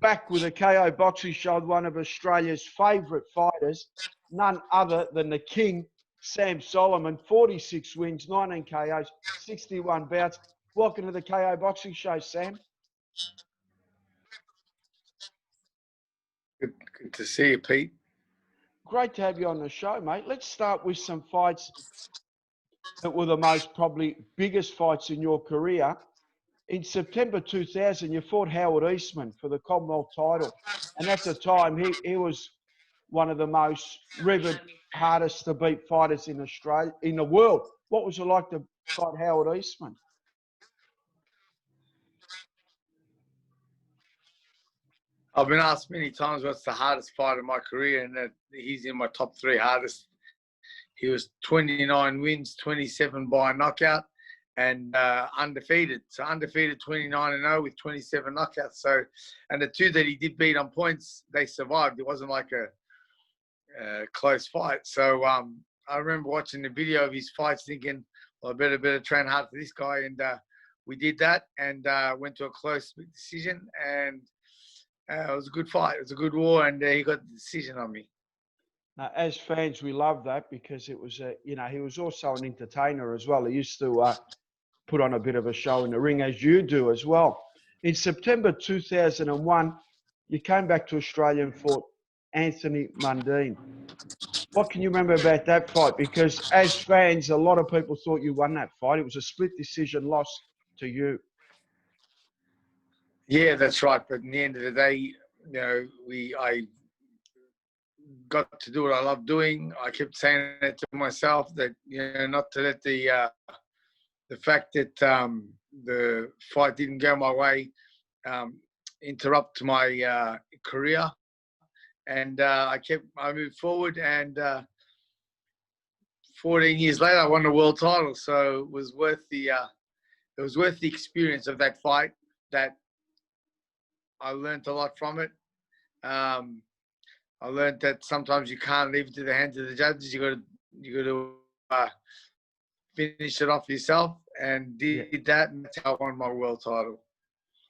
Back with a KO boxing show with one of Australia's favourite fighters, none other than the King, Sam Soliman. 46 wins, 19 KOs, 61 bouts. Welcome to the KO boxing show, Sam. Good to see you, Pete. Great to have you on the show, mate. Let's start with some fights that were the most probably biggest fights in your career. In September 2000, you fought Howard Eastman for the Commonwealth title. And at the time, he was one of the most revered, hardest to beat fighters in Australia, in the world. What was it like to fight Howard Eastman? I've been asked many times what's the hardest fight of my career, and that he's in my top 3 hardest. He was 29 wins, 27 by knockout, and undefeated. So undefeated 29-0 with 27 knockouts. So, and the 2 that he did beat on points, they survived. It wasn't like a close fight. So I remember watching the video of his fights, thinking, well, I better train hard for this guy. And we did that, and went to a close decision. And it was a good fight. It was a good war, and he got the decision on me. Now, as fans, we love that because it was he was also an entertainer as well. He used to put on a bit of a show in the ring, as you do as well. In September 2001, you came back to Australia and fought Anthony Mundine. What can you remember about that fight? Because as fans, a lot of people thought you won that fight. It was a split decision loss to you. Yeah, that's right. But in the end of the day, I got to do what I love doing. I kept saying it to myself that, not to let the fact that the fight didn't go my way interrupt my career. And I moved forward, and 14 years later, I won the world title. So it was worth the experience of that fight. That I learned a lot from it. I learned that sometimes you can't leave it to the hands of the judges. You got to finish it off yourself, and did that, and that's how I won my world title.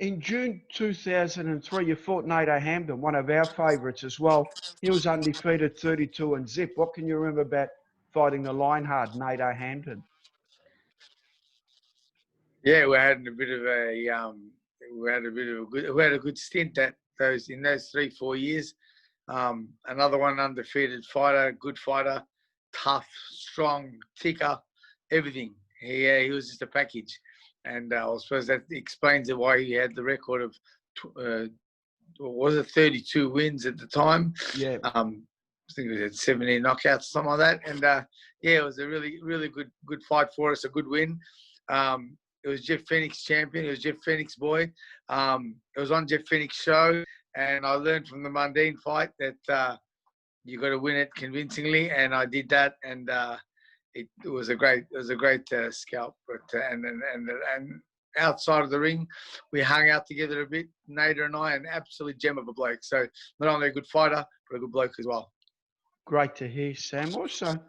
In June 2003, you fought Nato Hampton, one of our favourites as well. He was undefeated, 32 and zip. What can you remember about fighting the Lionheart, Nato Hampton? Yeah, we had a good stint in those 3-4 years. Another one, undefeated fighter, good fighter, tough, strong, thicker, everything. He was just a package. And I suppose that explains why he had the record of, 32 wins at the time? Yeah. I think it was 17 knockouts, something like that. And it was a really, really good fight for us, a good win. It was Jeff Fennick's champion. It was Jeff Fennick's boy. It was on Jeff Fennick's show, and I learned from the Mundine fight that you got to win it convincingly, and I did that, and it was a great scalp. But and outside of the ring, we hung out together a bit, Nader and I, an absolute gem of a bloke. So not only a good fighter, but a good bloke as well. Great to hear, Sam. Also,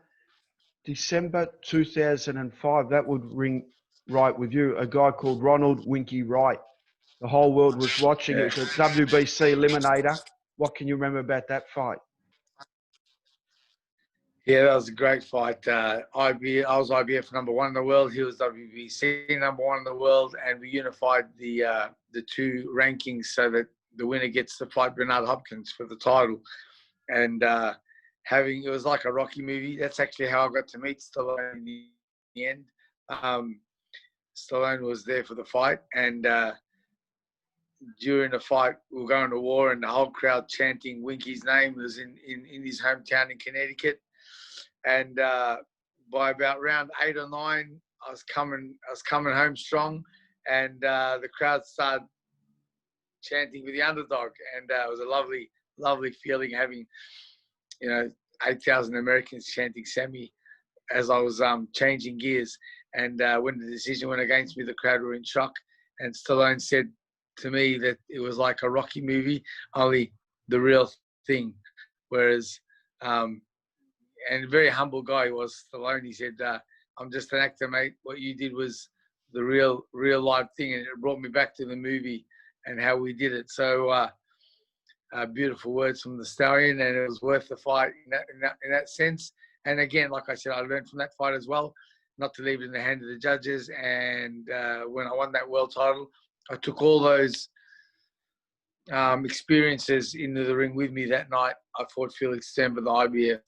December 2005, that would ring right with you, a guy called Ronald Winky Wright. The whole world was watching. Yeah. It was a WBC eliminator. What can you remember about that fight? Yeah, that was a great fight. I was IBF number 1 in the world. He was WBC number 1 in the world, and we unified the 2 rankings so that the winner gets to fight Bernard Hopkins for the title. And it was like a Rocky movie. That's actually how I got to meet Stallone in the end. Stallone was there for the fight, and during the fight, we were going to war, and the whole crowd chanting Winky's name. It was in his hometown in Connecticut. And by about round 8 or 9, I was coming home strong, and the crowd started chanting with the underdog, and it was a lovely feeling having 8,000 Americans chanting Sammy as I was changing gears. And when the decision went against me, the crowd were in shock, and Stallone said to me that it was like a Rocky movie, only the real thing. Whereas and a very humble guy he was, Stallone. He said, I'm just an actor, mate. What you did was the real life thing, and it brought me back to the movie and how we did it. So beautiful words from the stallion, and it was worth the fight in that sense. And again, like I said, I learned from that fight as well, not to leave it in the hand of the judges. And when I won that world title, I took all those experiences into the ring with me that night. I fought Felix Stemba, the IBF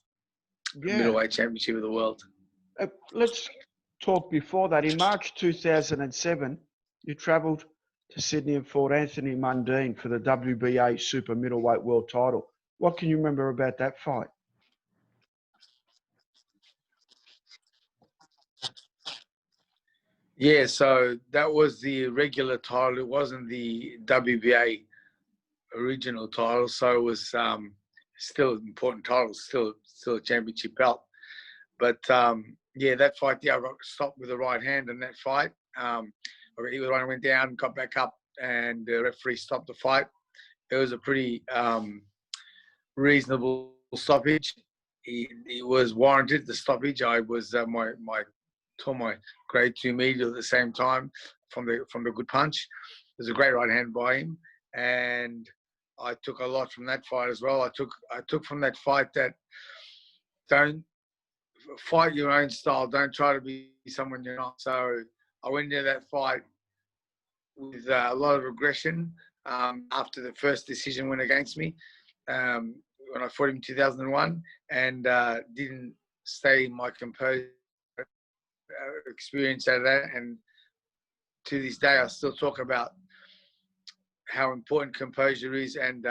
Middleweight Championship of the world. Let's talk before that. In March 2007, you travelled to Sydney and fought Anthony Mundine for the WBA Super Middleweight World title. What can you remember about that fight? Yeah, so that was the regular title. It wasn't the WBA original title, so it was still an important title, still a championship belt. But yeah, that fight, I got stopped with the right hand in that fight. He was one went down, got back up, and the referee stopped the fight. It was a pretty reasonable stoppage. It was warranted, the stoppage. I was tore my grade 2 medial at the same time from the good punch. It was a great right hand by him, and I took a lot from that fight as well. I took from that fight that don't fight your own style. Don't try to be someone you're not. So I went into that fight with a lot of aggression after the first decision went against me when I fought him in 2001, and didn't stay in my composed experience out of that. And to this day, I still talk about how important composure is, and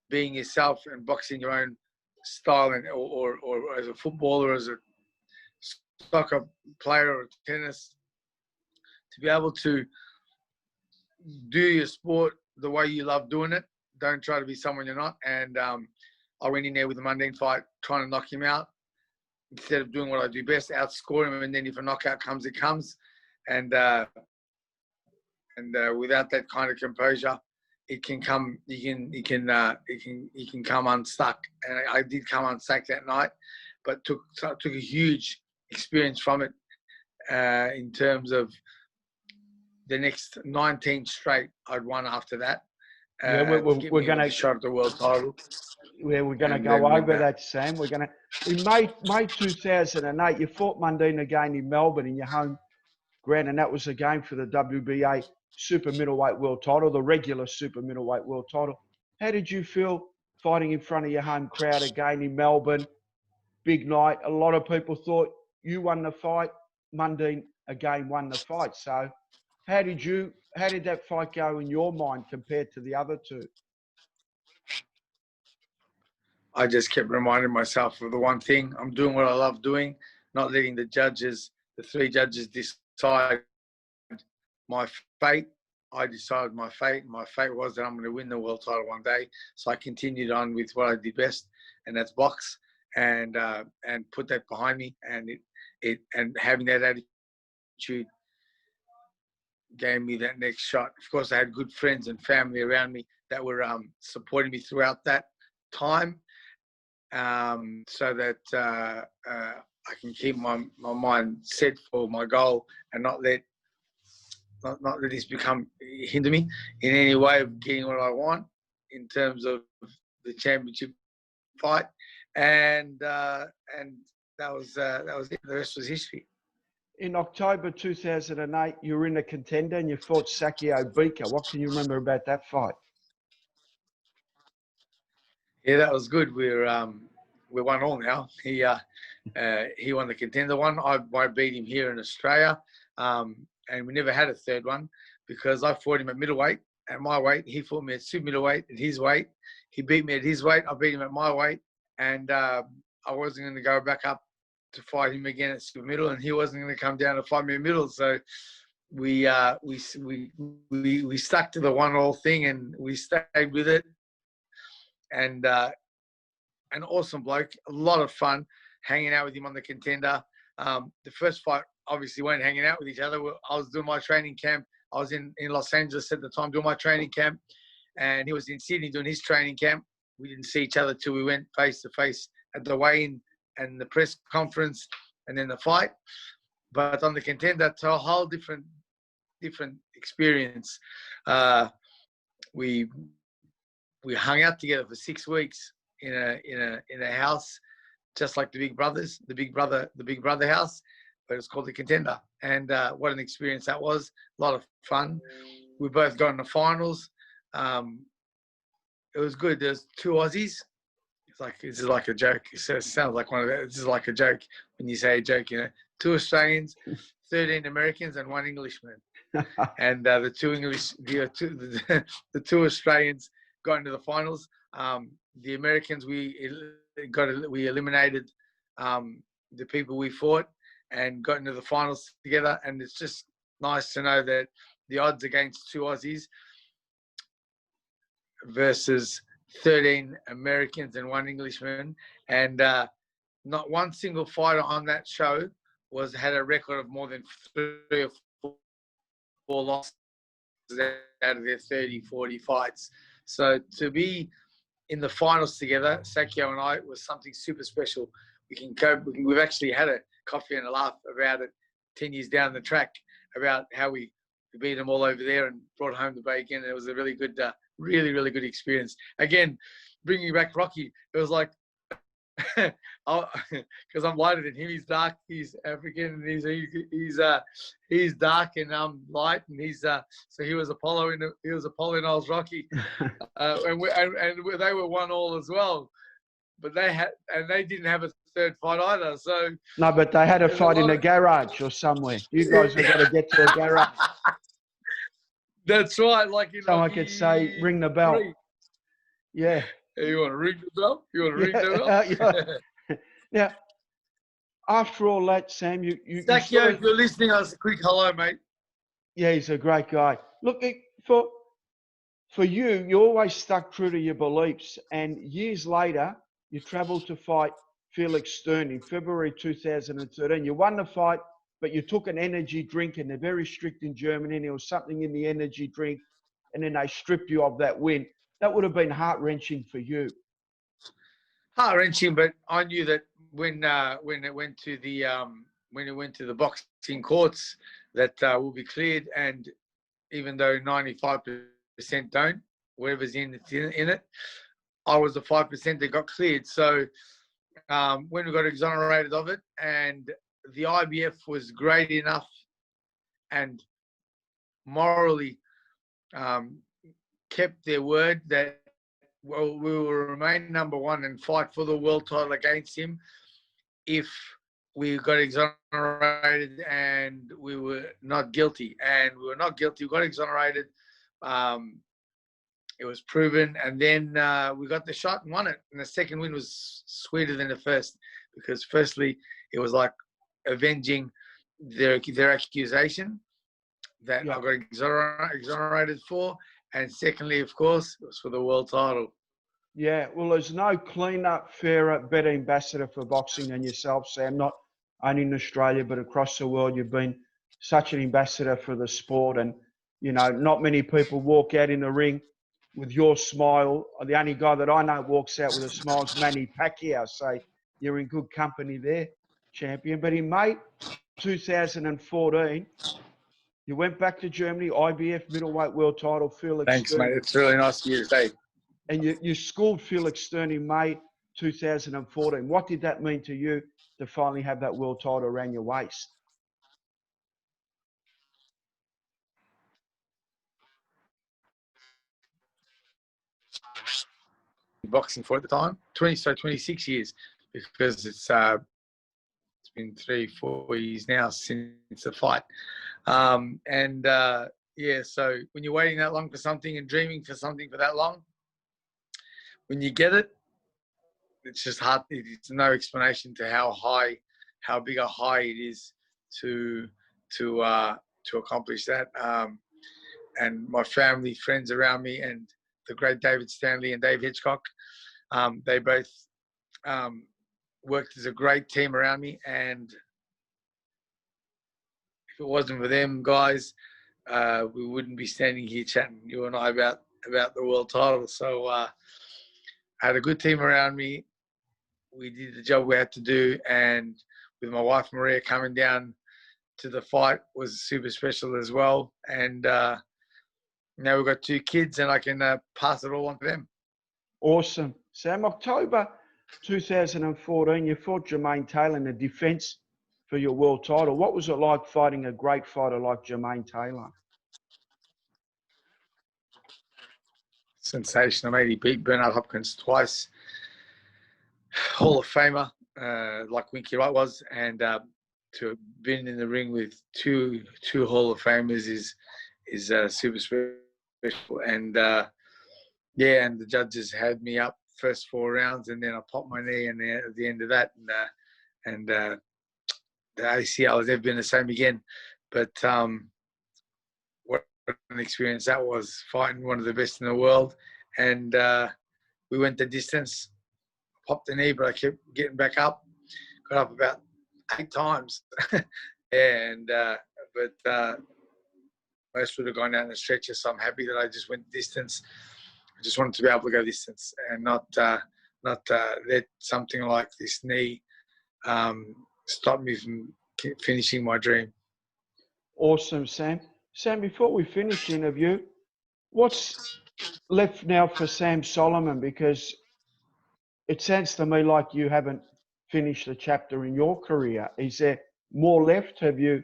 being yourself and boxing your own style, and or as a footballer, as a soccer player or tennis, to be able to do your sport the way you love doing it. Don't try to be someone you're not. And I went in there with the Mundine fight trying to knock him out instead of doing what I do best, outscore him. And then if a knockout comes, it comes. And without that kind of composure, it can come. You can come unstuck. And I did come unstuck that night, but took a huge experience from it in terms of the next 19 straight I'd won after that. Yeah, we're going to shot at the world title. Yeah, we're going to go over that, Sam. We're going to in May 2008. You fought Mundine again in Melbourne in your home ground, and that was a game for the WBA Super Middleweight World title, the regular Super Middleweight World title. How did you feel fighting in front of your home crowd again in Melbourne? Big night. A lot of people thought you won the fight. Mundine again won the fight. So how did that fight go in your mind compared to the other two? I just kept reminding myself of the one thing: I'm doing what I love doing, not letting the three judges decide my fate. I decided my fate. My fate was that I'm going to win the world title one day. So I continued on with what I did best, and that's box, and put that behind me. And and having that attitude gave me that next shot. Of course, I had good friends and family around me that were supporting me throughout that time, so that I can keep my mind set for my goal and not let this hinder me in any way of getting what I want in terms of the championship fight. And that was it. The rest was history. In October 2008, you were in a contender and you fought Sakio Bika. What can you remember about that fight? Yeah, that was good. We're 1-1 now. He won the contender one. I beat him here in Australia, and we never had a third one because I fought him at middleweight at my weight. He fought me at super middleweight at his weight. He beat me at his weight. I beat him at my weight, and I wasn't going to go back up to fight him again at super middle, and he wasn't going to come down to fight me at middle. So we stuck to the 1-1 thing, and we stayed with it. And an awesome bloke, a lot of fun hanging out with him on the contender. The first fight, obviously, weren't hanging out with each other. I was doing my training camp. I was in Los Angeles at the time doing my training camp, and he was in Sydney doing his training camp. We didn't see each other till we went face to face at the weigh-in and the press conference, and then the fight. But on the contender, it's a whole different experience. We we hung out together for 6 weeks in a house, just like the Big Brother house, but it's called the Contender. And what an experience that was! A lot of fun. We both got in the finals. It was good. There's 2 Aussies. This is like a joke. It sounds like one of that. This is like a joke when you say a joke. 2 Australians, 13 Americans, and 1 Englishman. And the 2 Australians got into the finals. The Americans, we eliminated the people we fought and got into the finals together. And it's just nice to know that the odds against 2 Aussies versus 13 Americans and 1 Englishman, and not one single fighter on that show had a record of more than 3 or 4 losses out of their 30, 40 fights. So to be in the finals together, Sakio and I, was something super special. We've actually had a coffee and a laugh about it 10 years down the track, about how we beat them all over there and brought home the bacon. It was a really good, really, really good experience. Again, bringing back Rocky, it was like, because I'm lighter than him. He's dark, he's African, and he's dark and I'm light, and so he was Apollo and I was Rocky, and they were 1-1 as well, but they didn't have a third fight either. So no, but they had a fight in a garage or somewhere. You guys have got to get to a garage. That's right. Like someone could say, "Ring the bell." 3. Yeah. Hey, you want to ring the bell? Ring the bell? Now, after all that, Sam, you Sakio, if you're listening, us a quick hello, mate. Yeah, he's a great guy. Look, for you, you always stuck true to your beliefs, and years later, you travelled to fight Felix Stern in February 2013. You won the fight, but you took an energy drink, and they're very strict in Germany, and there was something in the energy drink, and then they stripped you of that win. That would have been heart-wrenching for you. Heart-wrenching, but I knew that when it went to the boxing courts, that will be cleared. And even though 95% don't, whatever's in it, I was the 5% that got cleared. So when we got exonerated of it, and the IBF was great enough and morally kept their word that, well, we will remain number 1 and fight for the world title against him if we got exonerated and we were not guilty. And we were not guilty. We got exonerated. It was proven. And then we got the shot and won it. And the second win was sweeter than the first, because firstly, it was like avenging their accusation that I got exonerated for. And secondly, of course, it was for the world title. Yeah, well, there's no cleaner, fairer, better ambassador for boxing than yourself, Sam. Not only in Australia, but across the world. You've been such an ambassador for the sport. And, not many people walk out in the ring with your smile. The only guy that I know walks out with a smile is Manny Pacquiao. So you're in good company there, champion. But in May 2014, you went back to Germany, IBF middleweight world title, Felix Thanks, Stern. mate. It's really nice of you to say. And you schooled Felix Stern in May 2014. What did that mean to you to finally have that world title around your waist? Boxing for at the time, 26 years, because it's been 3-4 years now since the fight. So when you're waiting that long for something and dreaming for something for that long, when you get it, it's just hard. It's no explanation to how big a high it is to accomplish that. And my family, friends around me, and the great David Stanley and Dave Hitchcock, they both worked as a great team around me. And if it wasn't for them guys, we wouldn't be standing here chatting, you and I, about the world title. So I had a good team around me. We did the job we had to do, and with my wife Maria coming down to the fight was super special as well. And now we've got 2 kids, and I can pass it all on to them. Awesome. Sam, October 2014, you fought Jermaine Taylor in the defence for your world title. What was it like fighting a great fighter like Jermaine Taylor? Sensational, mate. He beat Bernard Hopkins twice. Hall of Famer, like Winky Wright was, and to have been in the ring with two Hall of Famers is super special. And yeah, and the judges had me up first 4 rounds, and then I popped my knee, and then at the end of that, and the ACL has never been the same again. But what an experience that was, fighting one of the best in the world. And we went the distance, popped the knee, but I kept getting back up, got up about 8 times. And but most would have gone down the stretcher, so I'm happy that I just went distance. I just wanted to be able to go distance and not let something like this knee stop me from finishing my dream. Awesome, Sam. Sam, before we finish the interview, what's left now for Sam Soliman? Because it sounds to me like you haven't finished a chapter in your career. Is there more left? Have you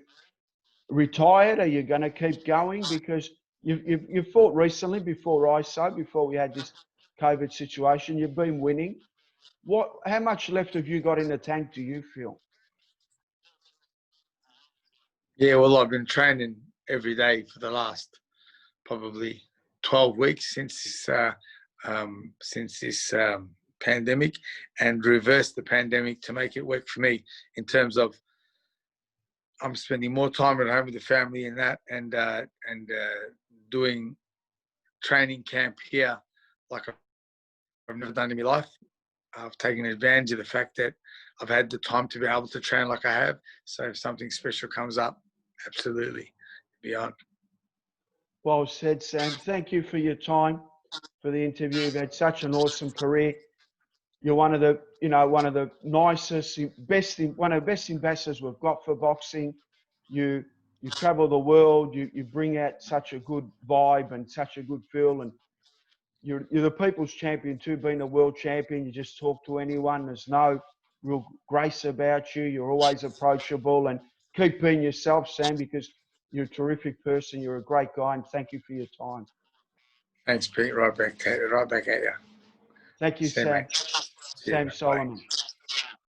retired? Are you going to keep going? Because you fought recently before we had this COVID situation. You've been winning. How much left have you got in the tank, do you feel? Yeah, well, I've been training every day for the last probably 12 weeks since this pandemic, and reversed the pandemic to make it work for me in terms of I'm spending more time at home with the family and that, and doing training camp here like I've never done in my life. I've taken advantage of the fact that I've had the time to be able to train like I have. So if something special comes up, absolutely, be on. Well said, Sam. Thank you for your time, for the interview. You've had such an awesome career. You're one of the nicest, one of the best ambassadors we've got for boxing. You travel the world. You bring out such a good vibe and such a good feel. And you're the people's champion too, being a world champion. You just talk to anyone. There's no real grace about you. You're always approachable, and keep being yourself, Sam, because you're a terrific person. You're a great guy, and thank you for your time. Thanks, Pete. Right back at you. Thank you, Same, Sam. mate. Sam Soliman.